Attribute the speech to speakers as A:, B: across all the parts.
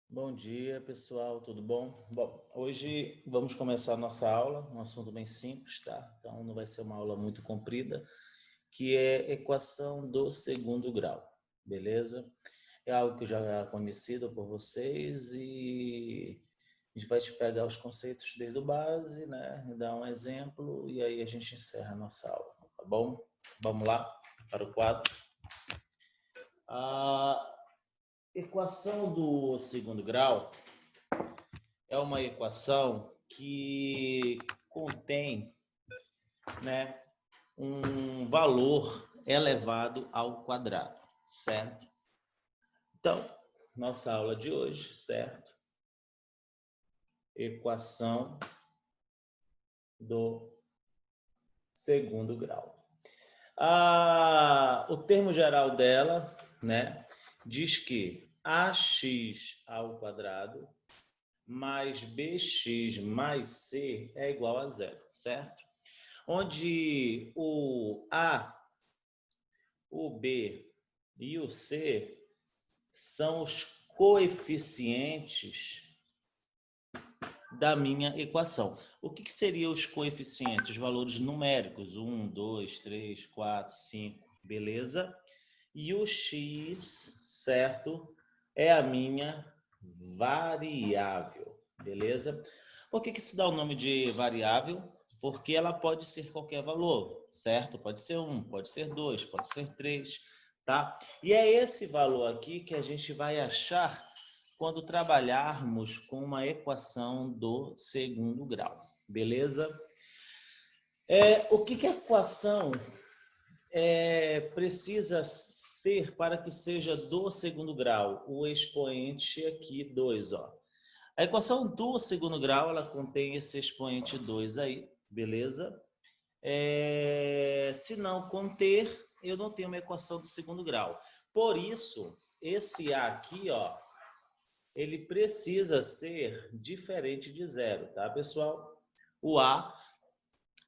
A: Bom dia, pessoal, tudo bom? Bom, hoje vamos começar a nossa aula, um assunto bem simples, tá? Então não vai ser uma aula muito comprida, que é equação do segundo grau, beleza? É algo que já é conhecido por vocês e a gente vai te pegar os conceitos desde o base, né? Dar um exemplo e aí a gente encerra a nossa aula, tá bom? Vamos lá para o quadro. A equação do segundo grau é uma equação que contém, né, um valor elevado ao quadrado, certo? Então, nossa aula de hoje, certo? Equação do segundo grau. O termo geral dela, né, diz que ax ao quadrado mais bx mais c é igual a zero, certo? Onde o A, o B e o C são os coeficientes da minha equação. O que seriam os coeficientes? Os valores numéricos, 1, 2, 3, 4, 5, beleza? E o x, certo, é a minha variável, beleza? Por que se dá o nome de variável? Porque ela pode ser qualquer valor, certo? Pode ser 1, pode ser 2, pode ser 3, tá? E é esse valor aqui que a gente vai achar quando trabalharmos com uma equação do segundo grau, beleza? O que a equação precisa ter para que seja do segundo grau? O expoente aqui, 2, ó. A equação do segundo grau, ela contém esse expoente 2 aí, beleza? Se não conter, eu não tenho uma equação do segundo grau. Por isso, esse A aqui, ó, ele precisa ser diferente de zero, tá, pessoal? O A,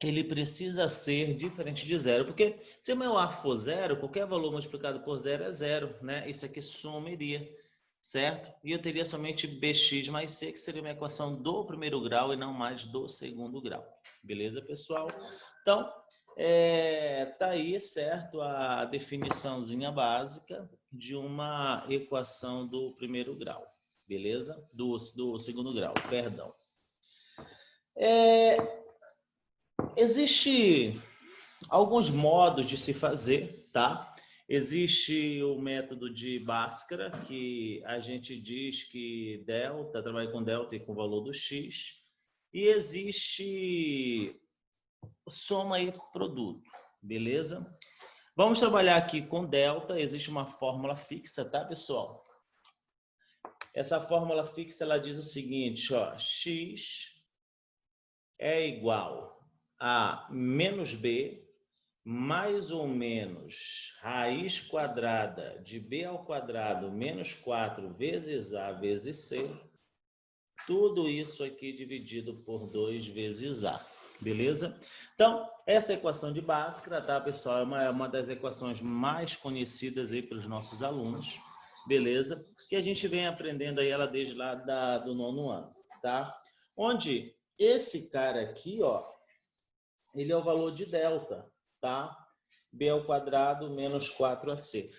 A: ele precisa ser diferente de zero, porque se o meu A for zero, qualquer valor multiplicado por zero é zero, né? Isso aqui sumiria, certo? E eu teria somente bx mais c, que seria uma equação do primeiro grau e não mais do segundo grau. Beleza, pessoal? Então, tá aí, certo, a definiçãozinha básica de uma equação do primeiro grau. Beleza? Do segundo grau, perdão. Existe alguns modos de se fazer, tá? Existe o método de Bhaskara, que a gente diz que delta, trabalha com delta e com o valor do x. E existe soma e produto, beleza? Vamos trabalhar aqui com delta, existe uma fórmula fixa, tá, pessoal? Essa fórmula fixa, ela diz o seguinte, ó, x é igual a menos b mais ou menos raiz quadrada de b ao quadrado menos 4 vezes a vezes c, tudo isso aqui dividido por 2 vezes a, beleza? Então, essa equação de Bhaskara, tá, pessoal, é uma das equações mais conhecidas aí pelos nossos alunos, beleza? Que a gente vem aprendendo aí ela desde lá do nono ano, tá? Onde esse cara aqui, ó, ele é o valor de delta, tá? B ao quadrado menos 4ac.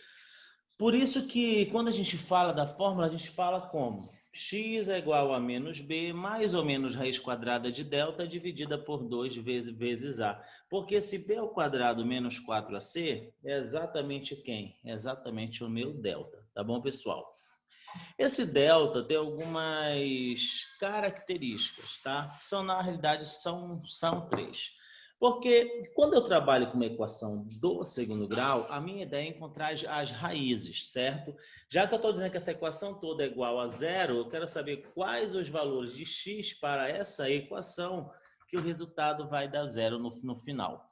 A: Por isso que quando a gente fala da fórmula, a gente fala como? X é igual a menos b, mais ou menos raiz quadrada de delta, dividida por 2 vezes a. Porque esse b ao quadrado menos 4ac é exatamente quem? É exatamente o meu delta. Tá bom, pessoal? Esse delta tem algumas características, tá? Na realidade, são 3. Porque quando eu trabalho com uma equação do segundo grau, a minha ideia é encontrar as raízes, certo? Já que eu estou dizendo que essa equação toda é igual a zero, eu quero saber quais os valores de x para essa equação que o resultado vai dar zero no final.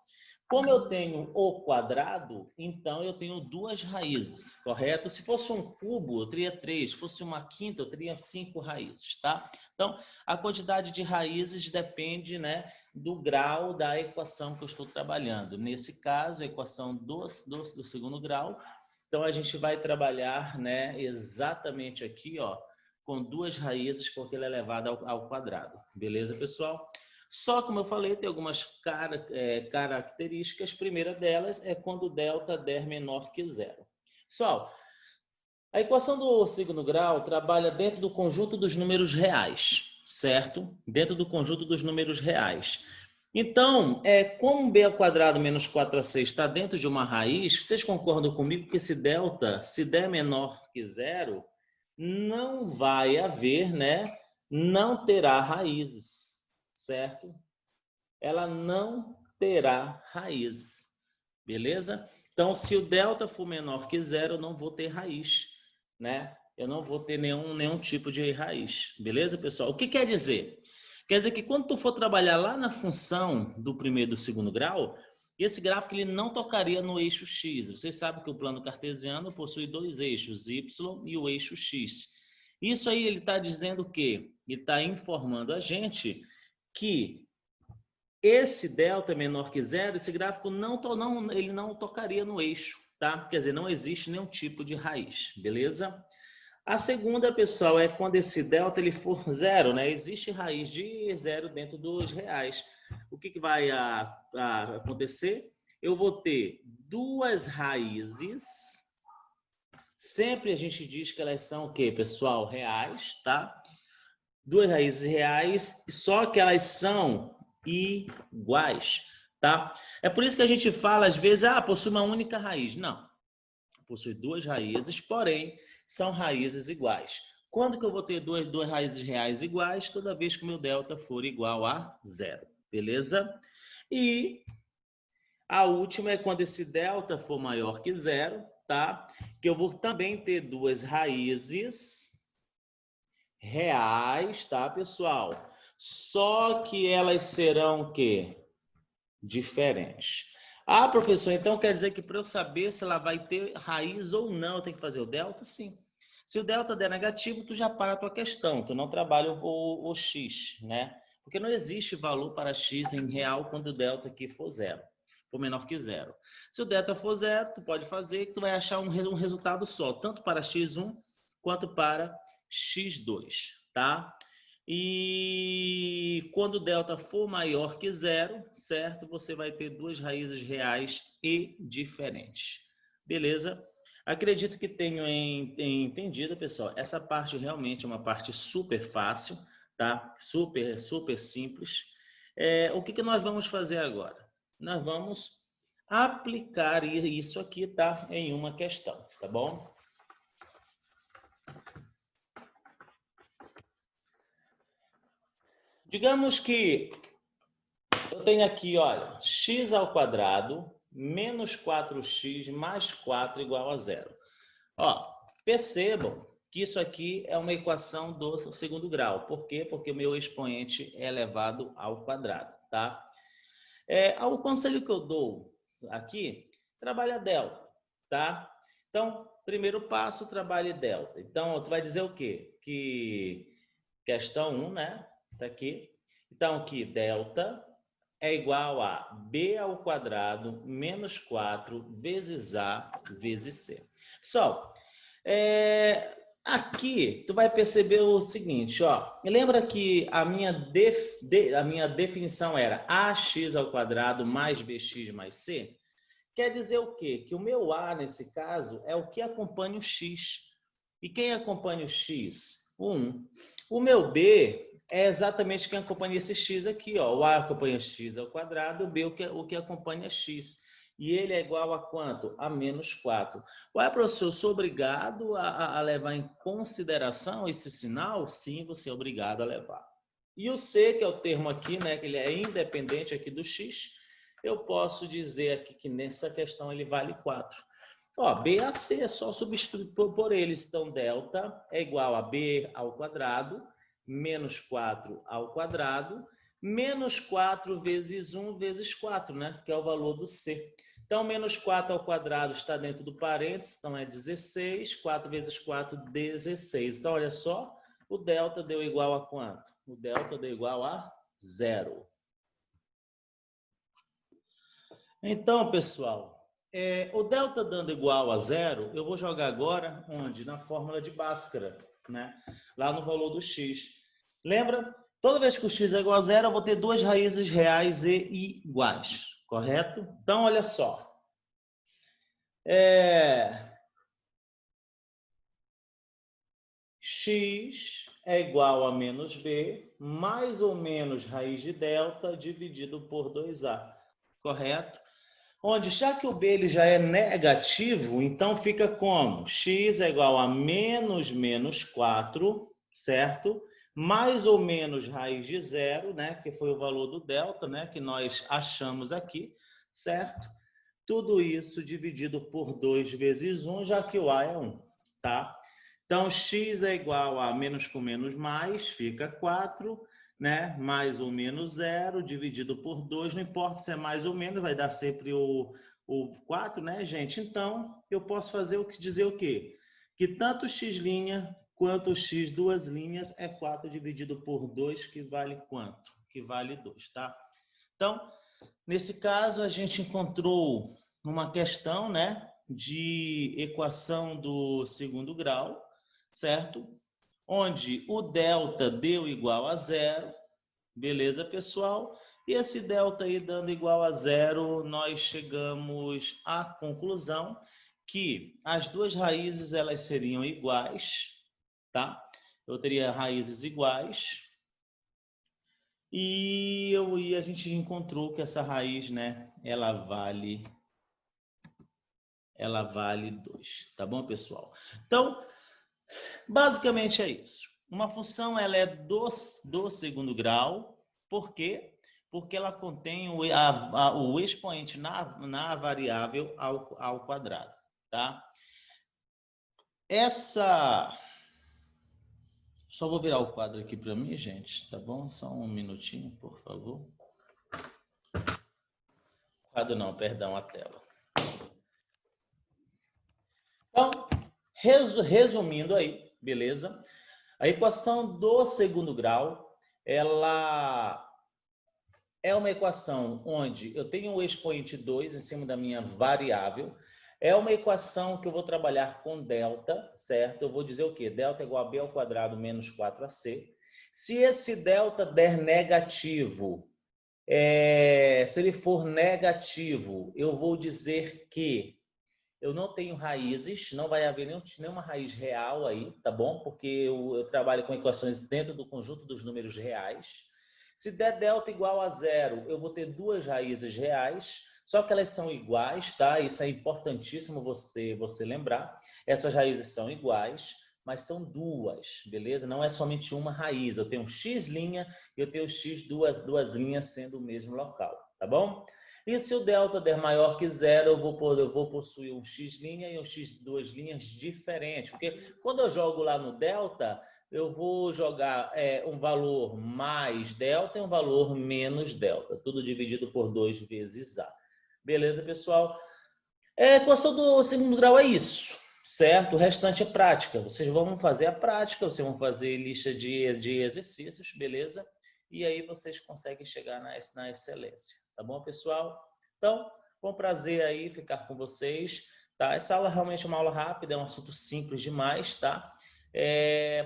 A: Como eu tenho o quadrado, então eu tenho duas raízes, correto? Se fosse um cubo, eu teria 3. Se fosse uma quinta, eu teria 5 raízes, tá? Então, a quantidade de raízes depende, né, do grau da equação que eu estou trabalhando. Nesse caso, a equação do segundo grau. Então, a gente vai trabalhar, né, exatamente aqui, ó, com duas raízes, porque ela é elevada ao quadrado. Beleza, pessoal? Só, como eu falei, tem algumas características. A primeira delas é quando o delta der menor que zero. Pessoal, a equação do segundo grau trabalha dentro do conjunto dos números reais, certo? Dentro do conjunto dos números reais. Então, como b ao quadrado menos 4ac está dentro de uma raiz, vocês concordam comigo que esse delta, se der menor que zero, não vai haver, né? Não terá raízes, certo? Ela não terá raízes, beleza? Então, se o delta for menor que zero, eu não vou ter raiz, né? Eu não vou ter nenhum tipo de raiz, beleza, pessoal? O que quer dizer? Quer dizer que quando tu for trabalhar lá na função do primeiro e do segundo grau, esse gráfico ele não tocaria no eixo x. Vocês sabem que o plano cartesiano possui dois eixos, y e o eixo x. Isso aí ele está dizendo o quê? Ele está informando a gente que esse delta é menor que zero, esse gráfico ele não tocaria no eixo, tá? Quer dizer, não existe nenhum tipo de raiz, beleza? A segunda, pessoal, é quando esse delta ele for zero, né? Existe raiz de zero dentro dos reais. O que vai acontecer? Eu vou ter duas raízes. Sempre a gente diz que elas são o quê, pessoal? Reais, tá? Duas raízes reais, só que elas são iguais, tá? É por isso que a gente fala, às vezes, possui uma única raiz. Não. Possui duas raízes, porém, são raízes iguais. Quando que eu vou ter duas raízes reais iguais? Toda vez que o meu delta for igual a zero, beleza? E a última é quando esse delta for maior que zero, tá? Que eu vou também ter duas raízes reais, tá, pessoal? Só que elas serão o quê? Diferentes. Professor, então quer dizer que para eu saber se ela vai ter raiz ou não, eu tenho que fazer o delta? Sim. Se o delta der negativo, tu já para a tua questão, tu não trabalha o x, né? Porque não existe valor para x em real quando o delta aqui for zero, for menor que zero. Se o delta for zero, tu pode fazer que tu vai achar um resultado só, tanto para x1 quanto para x2, tá? E quando o delta for maior que zero, certo? Você vai ter duas raízes reais e diferentes. Beleza? Acredito que tenham entendido, pessoal. Essa parte realmente é uma parte super fácil, tá? Super, super simples. O que nós vamos fazer agora? Nós vamos aplicar isso aqui, tá? Em uma questão, tá bom? Digamos que eu tenho aqui, olha, x ao quadrado menos 4x mais 4 igual a zero. Ó, percebam que isso aqui é uma equação do segundo grau. Por quê? Porque o meu expoente é elevado ao quadrado, tá? O conselho que eu dou aqui, trabalha delta, tá? Então, primeiro passo, trabalhe delta. Então, tu vai dizer o quê? Que questão 1, né? Tá aqui. Então, que delta é igual a b ao quadrado menos 4 vezes a vezes c. Pessoal, aqui tu vai perceber o seguinte, ó. Lembra que a minha definição era ax ao quadrado mais bx mais c? Quer dizer o quê? Que o meu a, nesse caso, é o que acompanha o x. E quem acompanha o x? O 1. O meu b é exatamente quem acompanha esse x aqui, ó. O a acompanha x ao quadrado, o b o que acompanha x. E ele é igual a quanto? A menos 4. Ué, professor, eu sou obrigado a levar em consideração esse sinal? Sim, você é obrigado a levar. E o c, que é o termo aqui, né, que ele é independente aqui do x, eu posso dizer aqui que nessa questão ele vale 4. Ó, b a c é só substituir por eles. Então, delta é igual a b ao quadrado menos 4 ao quadrado, menos 4 vezes 1 vezes 4, né? Que é o valor do C. Então, menos 4 ao quadrado está dentro do parênteses, então é 16, 4 vezes 4, 16. Então, olha só, o delta deu igual a quanto? O delta deu igual a 0. Então, pessoal, o delta dando igual a 0, eu vou jogar agora onde? Na fórmula de Bhaskara. né? Lá no valor do x. Lembra? Toda vez que o x é igual a zero, eu vou ter duas raízes reais e iguais, correto? Então, olha só. X é igual a menos b, mais ou menos raiz de delta, dividido por 2a, correto? Onde, já que o b ele já é negativo, então fica como? X é igual a menos 4, certo? Mais ou menos raiz de zero, né? Que foi o valor do delta, né? Que nós achamos aqui, certo? Tudo isso dividido por 2 vezes 1, já que o a é 1, tá? Então, x é igual a menos com menos mais, fica 4, né? Mais ou menos 0, dividido por 2, não importa se é mais ou menos, vai dar sempre o 4, né, gente? Então, eu posso dizer o quê? Que tanto x' quanto x duas linhas é 4 dividido por 2, que vale quanto? Que vale 2, tá? Então, nesse caso, a gente encontrou uma questão, né, de equação do segundo grau, certo? Onde o delta deu igual a zero, beleza, pessoal? E esse delta aí dando igual a zero, nós chegamos à conclusão que as duas raízes elas seriam iguais, tá? Eu teria raízes iguais. E a gente encontrou que essa raiz, né, ela vale 2, tá bom, pessoal? Então, basicamente é isso. Uma função ela é do segundo grau, por quê? Porque ela contém o expoente na variável ao quadrado, tá? Só vou virar o quadro aqui para mim, gente, tá bom? Só um minutinho, por favor. Quadro não, perdão, a tela. Então, resumindo aí, beleza? A equação do segundo grau, ela é uma equação onde eu tenho o expoente 2 em cima da minha variável. É uma equação que eu vou trabalhar com delta, certo? Eu vou dizer o quê? Delta é igual a b ao quadrado menos 4ac. Se esse delta der negativo, se ele for negativo, eu vou dizer que eu não tenho raízes, não vai haver nenhuma raiz real aí, tá bom? Porque eu trabalho com equações dentro do conjunto dos números reais. Se der delta igual a zero, eu vou ter duas raízes reais, só que elas são iguais, tá? Isso é importantíssimo você lembrar. Essas raízes são iguais, mas são duas, beleza? Não é somente uma raiz. Eu tenho x' e eu tenho x duas linhas sendo o mesmo local, tá bom? E se o delta der maior que zero, eu vou possuir um x' e um x duas linhas diferentes. Porque quando eu jogo lá no delta, eu vou jogar um valor mais delta e um valor menos delta. Tudo dividido por 2 vezes A. Beleza, pessoal? A equação do segundo grau é isso, certo? O restante é prática. Vocês vão fazer a prática, vocês vão fazer lista de exercícios, beleza? E aí vocês conseguem chegar na excelência. Tá bom, pessoal? Então, foi um prazer aí ficar com vocês, tá? Essa aula realmente é uma aula rápida, é um assunto simples demais, tá?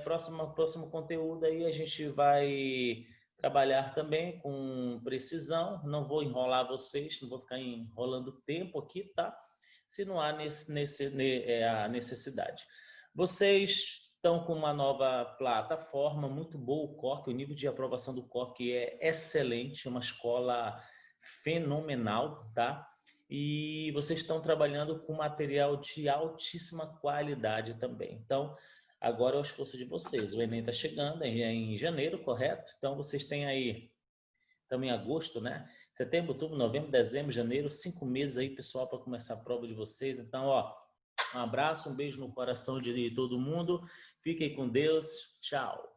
A: Próximo conteúdo aí a gente vai trabalhar também com precisão. Não vou enrolar vocês, não vou ficar enrolando tempo aqui, tá? Se não há a necessidade. Vocês estão com uma nova plataforma, muito boa o CORC, o nível de aprovação do CORC é excelente, uma escola fenomenal, tá? E vocês estão trabalhando com material de altíssima qualidade também. Então, agora é o esforço de vocês. O Enem está chegando em janeiro, correto? Então, vocês têm aí, estamos em agosto, né? Setembro, outubro, novembro, dezembro, janeiro, 5 meses aí, pessoal, para começar a prova de vocês. Então, ó, um abraço, um beijo no coração de todo mundo. Fiquem com Deus. Tchau.